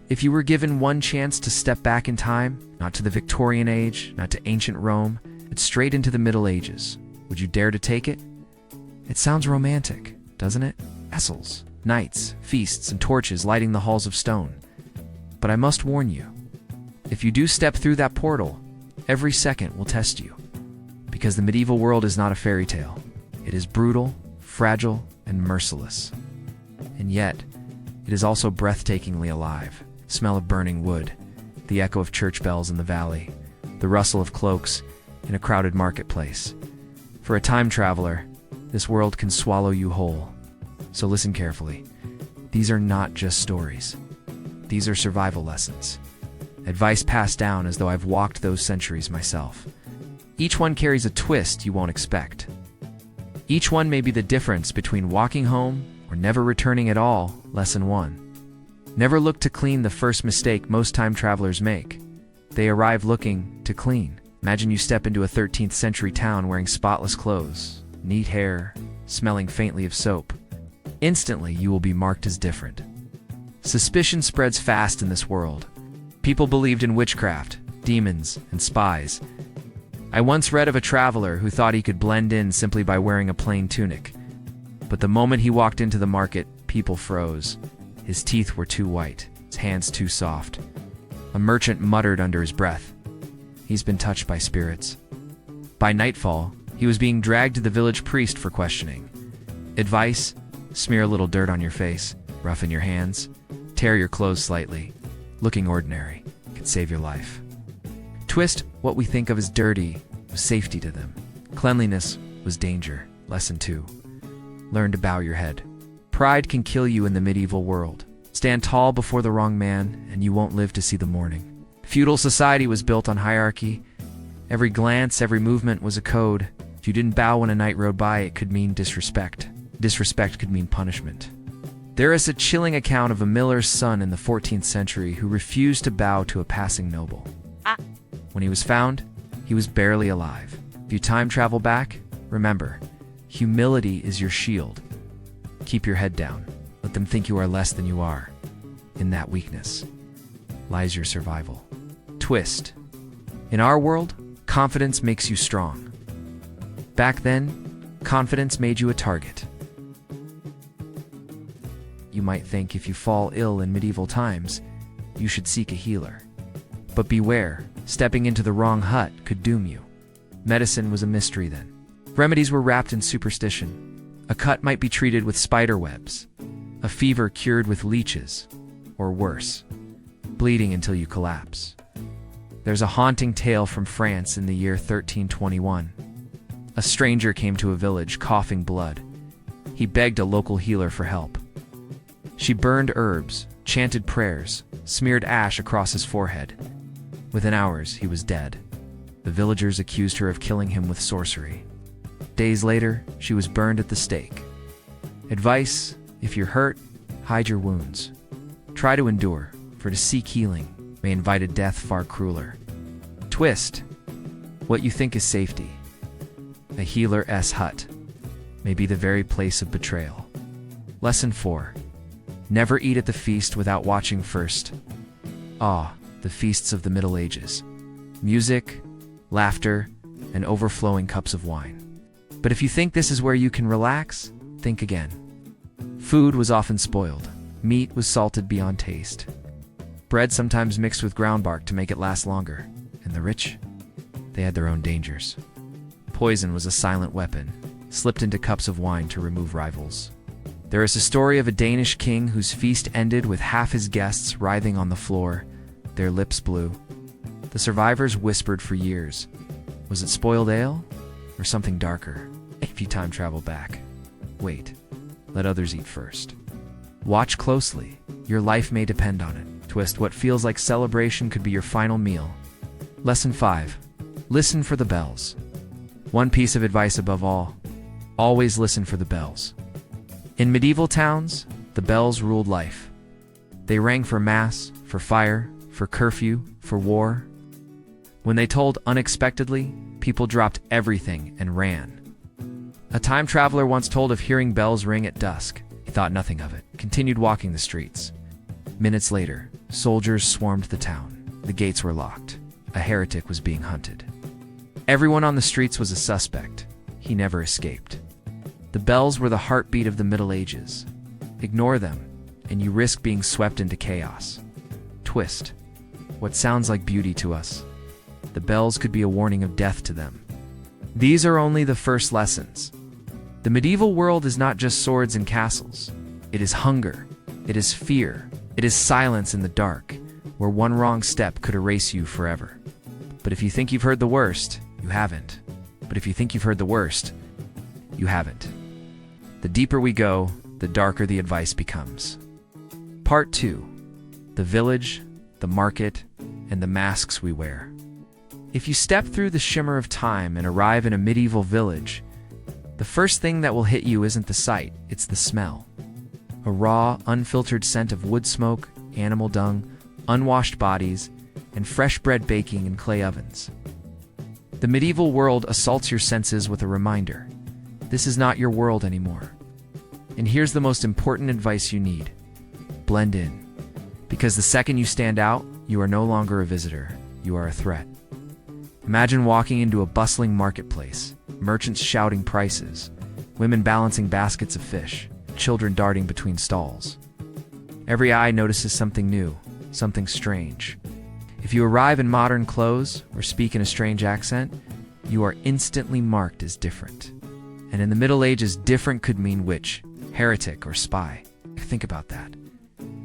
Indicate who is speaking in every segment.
Speaker 1: If you were given one chance to step back in time, not to the Victorian age, not to ancient Rome, but straight into the Middle Ages, would you dare to take it? It sounds romantic, doesn't it? Castles, knights, feasts, and torches lighting the halls of stone. But I must warn you, if you do step through that portal, every second will test you. Because the medieval world is not a fairy tale. It is brutal, fragile, and merciless. And yet, it is also breathtakingly alive. Smell of burning wood, the echo of church bells in the valley, the rustle of cloaks in a crowded marketplace. For a time traveler, this world can swallow you whole. So listen carefully. These are not just stories. These are survival lessons. Advice passed down as though I've walked those centuries myself. Each one carries a twist you won't expect. Each one may be the difference between walking home or never returning at all. Lesson 1. Never look to clean the first mistake most time travelers make. They arrive looking to clean. Imagine you step into a 13th century town wearing spotless clothes, neat hair, smelling faintly of soap. Instantly, you will be marked as different. Suspicion spreads fast in this world. People believed in witchcraft, demons, and spies. I once read of a traveler who thought he could blend in simply by wearing a plain tunic. But the moment he walked into the market, people froze. His teeth were too white, his hands too soft. A merchant muttered under his breath, "He's been touched by spirits." By nightfall, he was being dragged to the village priest for questioning. Advice: smear a little dirt on your face, roughen your hands, tear your clothes slightly. Looking ordinary could save your life. Twist: what we think of as dirty was safety to them. Cleanliness was danger. Lesson 2. Learn to bow your head. Pride can kill you in the medieval world. Stand tall before the wrong man, and you won't live to see the morning. Feudal society was built on hierarchy. Every glance, every movement was a code. If you didn't bow when a knight rode by, it could mean disrespect. Disrespect could mean punishment. There is a chilling account of a miller's son in the 14th century who refused to bow to a passing noble. When he was found, he was barely alive. If you time travel back, remember, humility is your shield. Keep your head down. Let them think you are less than you are. In that weakness lies your survival. Twist: in our world, confidence makes you strong. Back then, confidence made you a target. You might think if you fall ill in medieval times, you should seek a healer. But beware, stepping into the wrong hut could doom you. Medicine was a mystery then. Remedies were wrapped in superstition. A cut might be treated with spider webs, a fever cured with leeches, or worse, bleeding until you collapse. There's a haunting tale from France in the year 1321. A stranger came to a village coughing blood. He begged a local healer for help. She burned herbs, chanted prayers, smeared ash across his forehead. Within hours, he was dead. The villagers accused her of killing him with sorcery. Days later, she was burned at the stake. Advice: if you're hurt, hide your wounds. Try to endure, for to seek healing may invite a death far crueler. Twist: what you think is safety, a healer's hut, may be the very place of betrayal. Lesson 4. Never eat at the feast without watching first. The feasts of the Middle Ages. Music, laughter, and overflowing cups of wine. But if you think this is where you can relax, think again. Food was often spoiled. Meat was salted beyond taste. Bread sometimes mixed with ground bark to make it last longer. And the rich? They had their own dangers. Poison was a silent weapon, slipped into cups of wine to remove rivals. There is a story of a Danish king whose feast ended with half his guests writhing on the floor, their lips blue. The survivors whispered for years. Was it spoiled ale? Or something darker? If you time travel back, wait. Let others eat first. Watch closely. Your life may depend on it. Twist: what feels like celebration could be your final meal. Lesson 5. Listen for the bells. One piece of advice above all: always listen for the bells. In medieval towns, the bells ruled life. They rang for mass, for fire, for curfew, for war. When they tolled unexpectedly, people dropped everything and ran. A time traveler once told of hearing bells ring at dusk. He thought nothing of it, continued walking the streets. Minutes later, Soldiers swarmed the town. The gates were locked. A heretic was being hunted. Everyone on the streets was a suspect. He never escaped. The bells were the heartbeat of the Middle Ages. Ignore them, and you risk being swept into chaos. Twist. What sounds like beauty to us, the bells could be a warning of death to them. These are only the first lessons. The medieval world is not just swords and castles. It is hunger. It is fear. It is silence in the dark, where one wrong step could erase you forever. But if you think you've heard the worst, you haven't. But if you think you've heard the worst, you haven't. The deeper we go, the darker the advice becomes. Part 2. The village, the market, and the masks we wear. If you step through the shimmer of time and arrive in a medieval village, the first thing that will hit you isn't the sight, it's the smell. A raw, unfiltered scent of wood smoke, animal dung, unwashed bodies, and fresh bread baking in clay ovens. The medieval world assaults your senses with a reminder. This is not your world anymore. And here's the most important advice you need. Blend in. Because the second you stand out, you are no longer a visitor. You are a threat. Imagine walking into a bustling marketplace, merchants shouting prices, women balancing baskets of fish, children darting between stalls. Every eye notices something new, something strange. If you arrive in modern clothes or speak in a strange accent, you are instantly marked as different. And in the Middle Ages, different could mean witch, heretic, or spy. Think about that.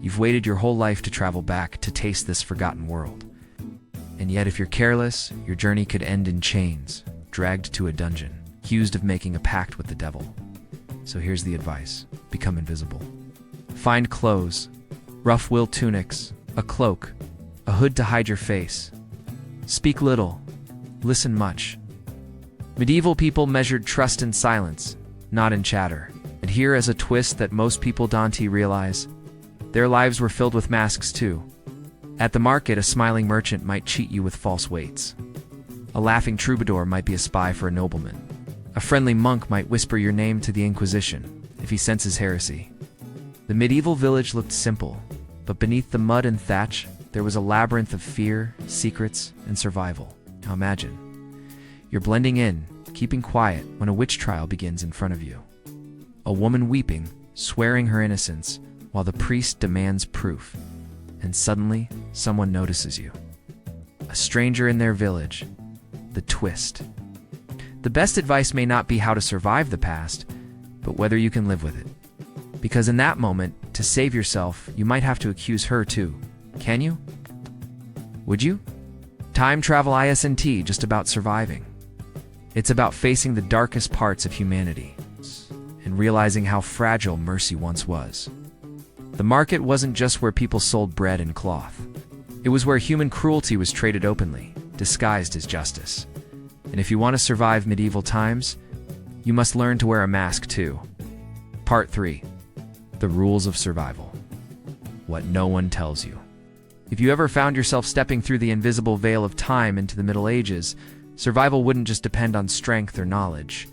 Speaker 1: You've waited your whole life to travel back to taste this forgotten world. And yet, if you're careless, your journey could end in chains, dragged to a dungeon, accused of making a pact with the devil. So here's the advice. Become invisible. Find clothes, rough wool tunics, a cloak, a hood to hide your face. Speak little, listen much. Medieval people measured trust in silence, not in chatter. And here is a twist that most people don't realize. Their lives were filled with masks too. At the market, a smiling merchant might cheat you with false weights. A laughing troubadour might be a spy for a nobleman. A friendly monk might whisper your name to the Inquisition if he senses heresy. The medieval village looked simple, but beneath the mud and thatch, there was a labyrinth of fear, secrets, and survival. Now imagine. You're blending in, keeping quiet when a witch trial begins in front of you. A woman weeping, swearing her innocence, while the priest demands proof. And suddenly, someone notices you. A stranger in their village. The twist. The best advice may not be how to survive the past, but whether you can live with it. Because in that moment, to save yourself, you might have to accuse her too. Can you? Would you? Time travel isn't just about surviving. It's about facing the darkest parts of humanity and realizing how fragile mercy once was. The market wasn't just where people sold bread and cloth. It was where human cruelty was traded openly, disguised as justice. And if you want to survive medieval times, you must learn to wear a mask too. Part 3. The rules of survival. What no one tells you. If you ever found yourself stepping through the invisible veil of time into the Middle Ages, survival wouldn't just depend on strength or knowledge.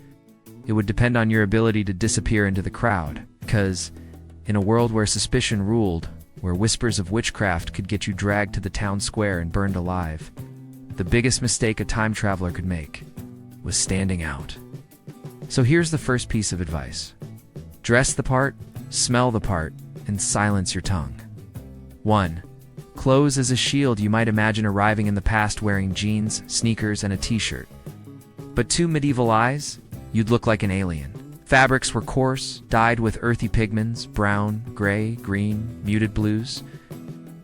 Speaker 1: It would depend on your ability to disappear into the crowd, because in a world where suspicion ruled, where whispers of witchcraft could get you dragged to the town square and burned alive, the biggest mistake a time traveler could make was standing out. So here's the first piece of advice. Dress the part, smell the part, and silence your tongue. 1. Clothes as a shield. You might imagine arriving in the past wearing jeans, sneakers, and a t-shirt. But to medieval eyes, you'd look like an alien. Fabrics were coarse, dyed with earthy pigments, brown, gray, green, muted blues.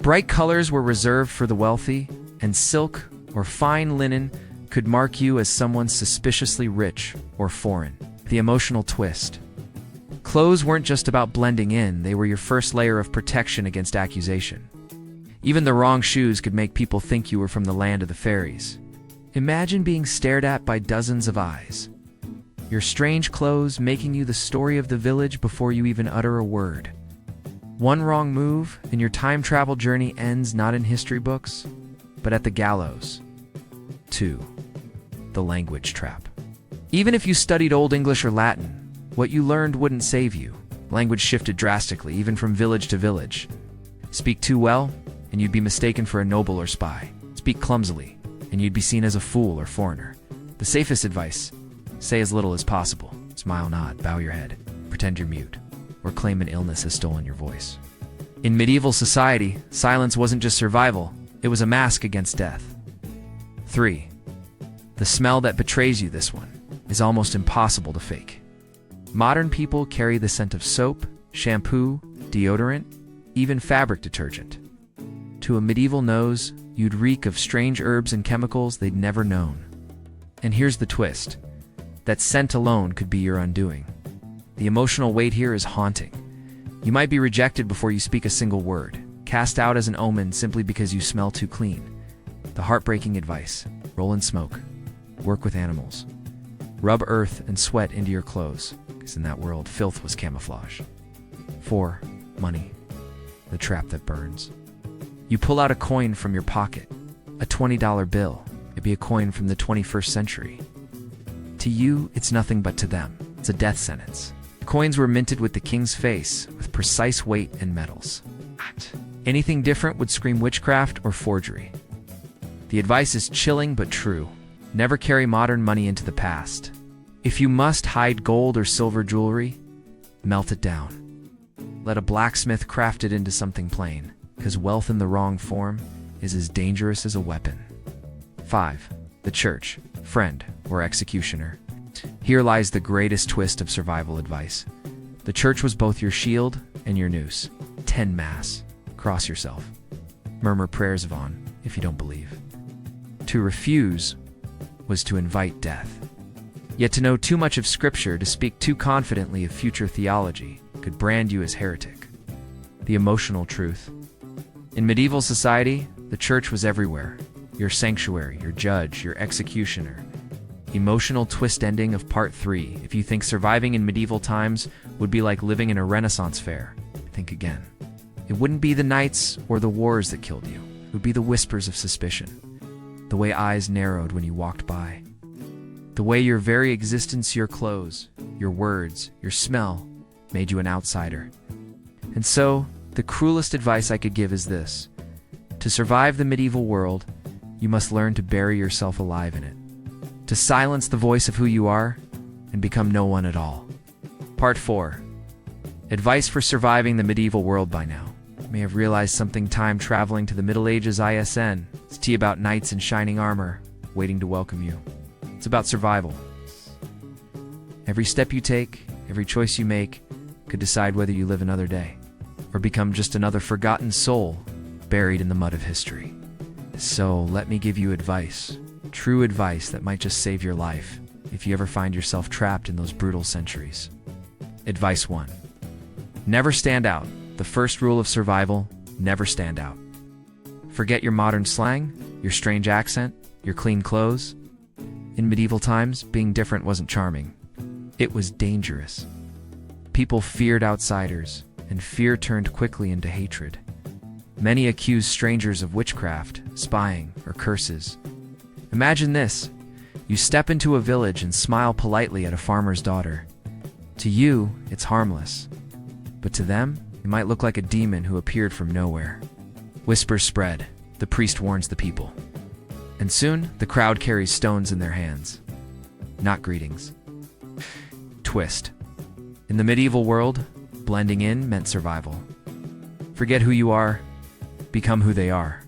Speaker 1: Bright colors were reserved for the wealthy, and silk or fine linen could mark you as someone suspiciously rich or foreign. The emotional twist. Clothes weren't just about blending in, they were your first layer of protection against accusation. Even the wrong shoes could make people think you were from the land of the fairies. Imagine being stared at by dozens of eyes. Your strange clothes making you the story of the village before you even utter a word. One wrong move, and your time travel journey ends not in history books, but at the gallows. 2. The language trap. Even if you studied Old English or Latin, what you learned wouldn't save you. Language shifted drastically, even from village to village. Speak too well, and you'd be mistaken for a noble or spy. Speak clumsily, and you'd be seen as a fool or foreigner. The safest advice: say as little as possible. Smile, nod, bow your head, pretend you're mute, or claim an illness has stolen your voice. In medieval society, silence wasn't just survival, it was a mask against death. 3. The smell that betrays you. This one is almost impossible to fake. Modern people carry the scent of soap, shampoo, deodorant, even fabric detergent. To a medieval nose, you'd reek of strange herbs and chemicals they'd never known. And here's the twist: that scent alone could be your undoing. The emotional weight here is haunting. You might be rejected before you speak a single word, cast out as an omen simply because you smell too clean. The heartbreaking advice: roll in smoke, work with animals, rub earth and sweat into your clothes, because in that world, filth was camouflage. 4. Money, the trap that burns. You pull out a coin from your pocket, a $20 bill. It'd be a coin from the 21st century. To you, it's nothing, but to them, it's a death sentence. Coins were minted with the king's face, with precise weight and metals. Anything different would scream witchcraft or forgery. The advice is chilling but true. Never carry modern money into the past. If you must hide gold or silver jewelry, melt it down. Let a blacksmith craft it into something plain, because wealth in the wrong form is as dangerous as a weapon. 5. The church, friend, or executioner. Here lies the greatest twist of survival advice. The church was both your shield and your noose. 10 Mass. Cross yourself. Murmur prayers of on, if you don't believe. To refuse was to invite death. Yet to know too much of Scripture, to speak too confidently of future theology, could brand you as heretic. The emotional truth. In medieval society, the church was everywhere. Your sanctuary, your judge, your executioner. Emotional twist ending of part 3. If you think surviving in medieval times would be like living in a Renaissance fair, think again. It wouldn't be the knights or the wars that killed you. It would be the whispers of suspicion. The way eyes narrowed when you walked by. The way your very existence, your clothes, your words, your smell, made you an outsider. And so, the cruelest advice I could give is this: to survive the medieval world, you must learn to bury yourself alive in it. To silence the voice of who you are and become no one at all. Part 4. Advice for surviving the medieval world. By now, you may have realized something: time traveling to the Middle Ages. ISN. It's tea about knights in shining armor, waiting to welcome you. It's about survival. Every step you take, every choice you make, could decide whether you live another day, or become just another forgotten soul buried in the mud of history. So let me give you advice, true advice that might just save your life if you ever find yourself trapped in those brutal centuries. Advice 1. Never stand out. The first rule of survival: never stand out. Forget your modern slang, your strange accent, your clean clothes. In medieval times, being different wasn't charming. It was dangerous. People feared outsiders, and fear turned quickly into hatred. Many accused strangers of witchcraft, spying, or curses. Imagine this: you step into a village and smile politely at a farmer's daughter. To you, it's harmless. But to them, you might look like a demon who appeared from nowhere. Whispers spread. The priest warns the people. And soon, the crowd carries stones in their hands. Not greetings. Twist. In the medieval world, blending in meant survival. Forget who you are, become who they are.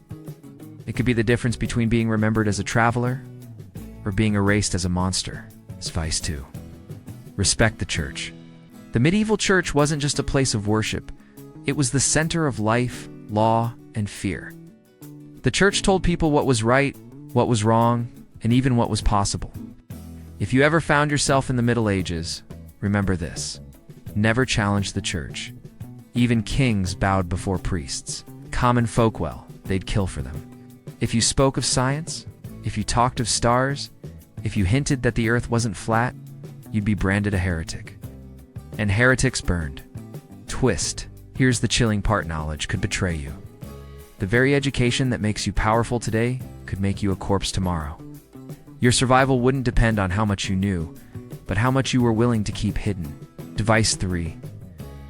Speaker 1: It could be the difference between being remembered as a traveler or being erased as a monster. Advice 2. Respect the church. The medieval church wasn't just a place of worship. It was the center of life, law, and fear. The church told people what was right, what was wrong, and even what was possible. If you ever found yourself in the Middle Ages, remember this: never challenge the church. Even kings bowed before priests. Common folk, well, they'd kill for them. If you spoke of science, if you talked of stars, if you hinted that the earth wasn't flat, you'd be branded a heretic. And heretics burned. Twist. Here's the chilling part: knowledge could betray you. The very education that makes you powerful today could make you a corpse tomorrow. Your survival wouldn't depend on how much you knew, but how much you were willing to keep hidden. Advice 3.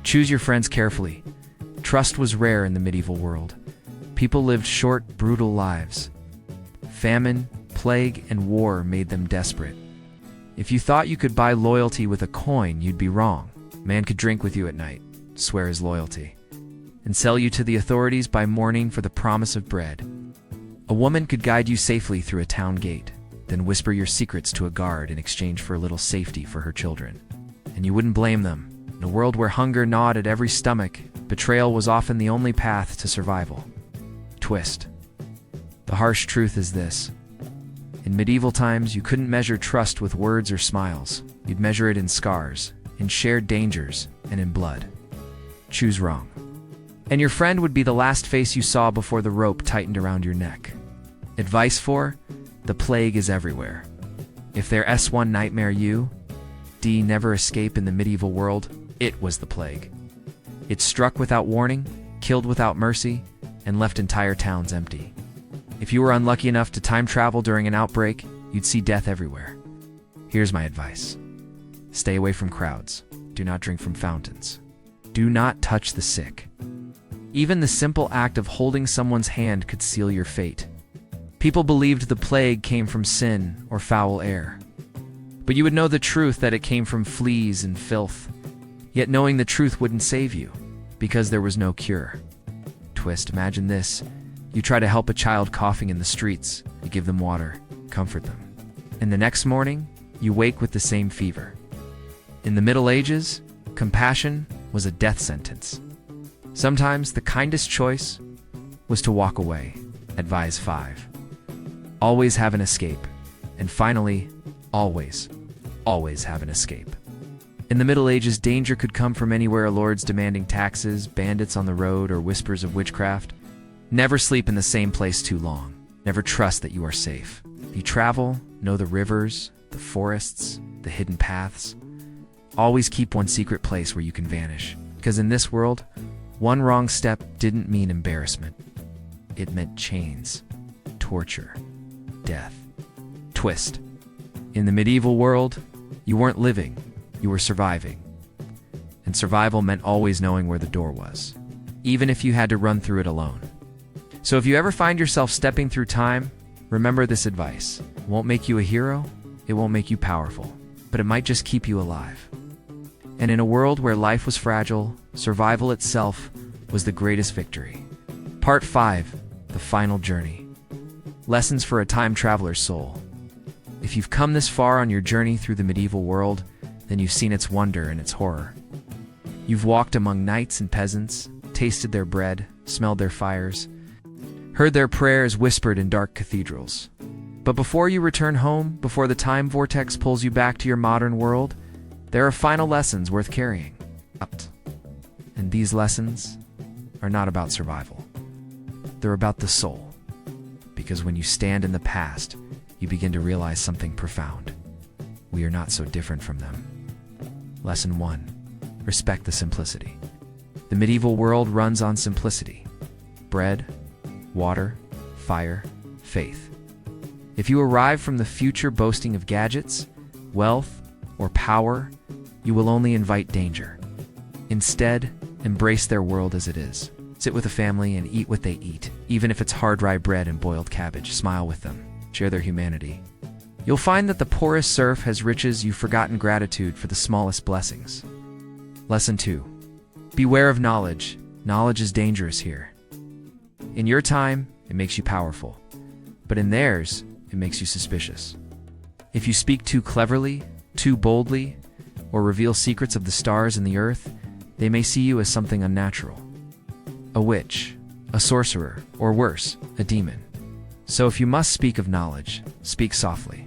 Speaker 1: Choose your friends carefully. Trust was rare in the medieval world. People lived short, brutal lives. Famine, plague, and war made them desperate. If you thought you could buy loyalty with a coin, you'd be wrong. Man could drink with you at night, swear his loyalty, and sell you to the authorities by mourning for the promise of bread. A woman could guide you safely through a town gate, then whisper your secrets to a guard in exchange for a little safety for her children. And you wouldn't blame them. In a world where hunger gnawed at every stomach, betrayal was often the only path to survival. Twist. The harsh truth is this. In medieval times, you couldn't measure trust with words or smiles. You'd measure it in scars, in shared dangers, and in blood. Choose wrong. And your friend would be the last face you saw before the rope tightened around your neck. Advice for: the plague is everywhere. If their S1 nightmare you, D never escape in the medieval world, it was the plague. It struck without warning, killed without mercy, and left entire towns empty. If you were unlucky enough to time travel during an outbreak, you'd see death everywhere. Here's my advice. Stay away from crowds. Do not drink from fountains. Do not touch the sick. Even the simple act of holding someone's hand could seal your fate. People believed the plague came from sin or foul air. But you would know the truth that it came from fleas and filth. Yet knowing the truth wouldn't save you, because there was no cure. Twist, imagine this. You try to help a child coughing in the streets. You give them water, comfort them. And the next morning, you wake with the same fever. In the Middle Ages, compassion was a death sentence. Sometimes the kindest choice was to walk away. Advise 5. Always have an escape. And finally, always have an escape. In the Middle Ages, danger could come from anywhere: lords demanding taxes, bandits on the road, or whispers of witchcraft. Never sleep in the same place too long. Never trust that you are safe. If you travel, know the rivers, the forests, the hidden paths. Always keep one secret place where you can vanish. Because in this world, one wrong step didn't mean embarrassment. It meant chains, torture, death. Twist. In the medieval world, you weren't living, you were surviving. And survival meant always knowing where the door was, even if you had to run through it alone. So if you ever find yourself stepping through time, remember this advice. It won't make you a hero, it won't make you powerful, but it might just keep you alive. And in a world where life was fragile, survival itself was the greatest victory. Part 5, the final journey. Lessons for a time traveler's soul. If you've come this far on your journey through the medieval world, then you've seen its wonder and its horror. You've walked among knights and peasants, tasted their bread, smelled their fires, heard their prayers whispered in dark cathedrals. But before you return home, before the time vortex pulls you back to your modern world, there are final lessons worth carrying. And these lessons are not about survival. They're about the soul. Because when you stand in the past, you begin to realize something profound. We are not so different from them. Lesson 1. Respect the simplicity. The medieval world runs on simplicity. Bread, water, fire, faith. If you arrive from the future boasting of gadgets, wealth, or power, you will only invite danger. Instead, embrace their world as it is. Sit with a family and eat what they eat. Even if it's hard rye bread and boiled cabbage, smile with them. Share their humanity. You'll find that the poorest serf has riches you've forgotten gratitude for the smallest blessings. Lesson 2. Beware of knowledge. Knowledge is dangerous here. In your time, it makes you powerful. But in theirs, it makes you suspicious. If you speak too cleverly, too boldly, or reveal secrets of the stars and the earth, they may see you as something unnatural. A witch, a sorcerer, or worse, a demon. So if you must speak of knowledge, speak softly.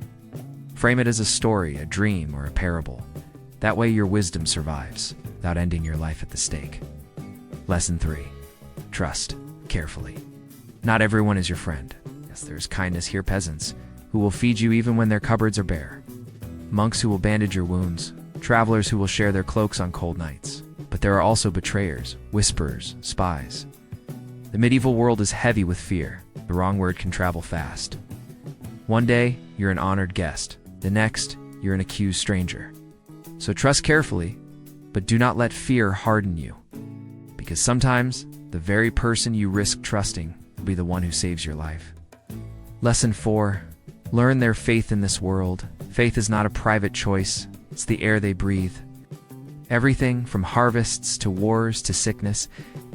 Speaker 1: Frame it as a story, a dream, or a parable. That way your wisdom survives, without ending your life at the stake. Lesson 3. Trust carefully. Not everyone is your friend. Yes, there's kindness here, peasants, who will feed you even when their cupboards are bare. Monks who will bandage your wounds. Travelers who will share their cloaks on cold nights. But there are also betrayers, whisperers, spies. The medieval world is heavy with fear. The wrong word can travel fast. One day, you're an honored guest. The next, you're an accused stranger. So trust carefully, but do not let fear harden you. Because sometimes, the very person you risk trusting will be the one who saves your life. Lesson 4. Learn their faith in this world. Faith is not a private choice, it's the air they breathe. Everything from harvests to wars to sickness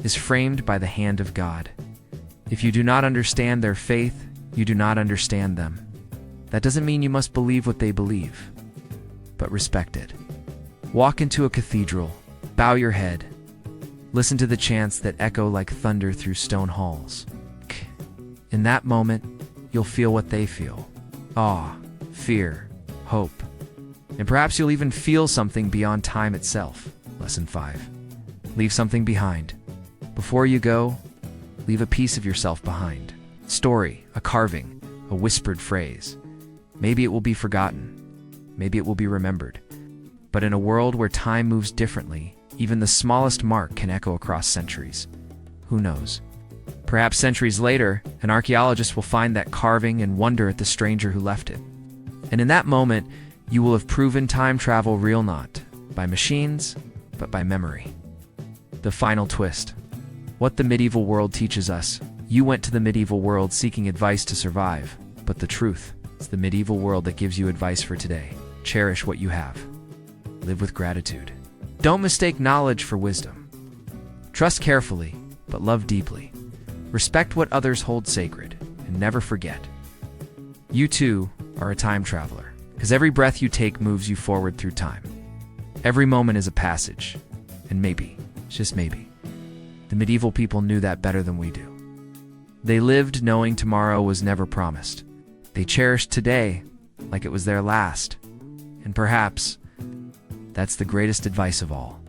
Speaker 1: is framed by the hand of God. If you do not understand their faith, you do not understand them. That doesn't mean you must believe what they believe, but respect it. Walk into a cathedral, bow your head, listen to the chants that echo like thunder through stone halls. In that moment, you'll feel what they feel: awe, fear, hope. And perhaps you'll even feel something beyond time itself. Lesson 5. Leave something behind. Before you go, leave a piece of yourself behind. Story, a carving, a whispered phrase. Maybe it will be forgotten. Maybe it will be remembered. But in a world where time moves differently, even the smallest mark can echo across centuries. Who knows? Perhaps centuries later, an archaeologist will find that carving and wonder at the stranger who left it. And in that moment, you will have proven time travel real, not by machines, but by memory. The final twist. What the medieval world teaches us. You went to the medieval world seeking advice to survive, but the truth, it's the medieval world that gives you advice for today. Cherish what you have. Live with gratitude. Don't mistake knowledge for wisdom. Trust carefully, but love deeply. Respect what others hold sacred, and never forget. You too are a time traveler, because every breath you take moves you forward through time. Every moment is a passage, and maybe, just maybe, the medieval people knew that better than we do. They lived knowing tomorrow was never promised. They cherished today like it was their last. And perhaps that's the greatest advice of all.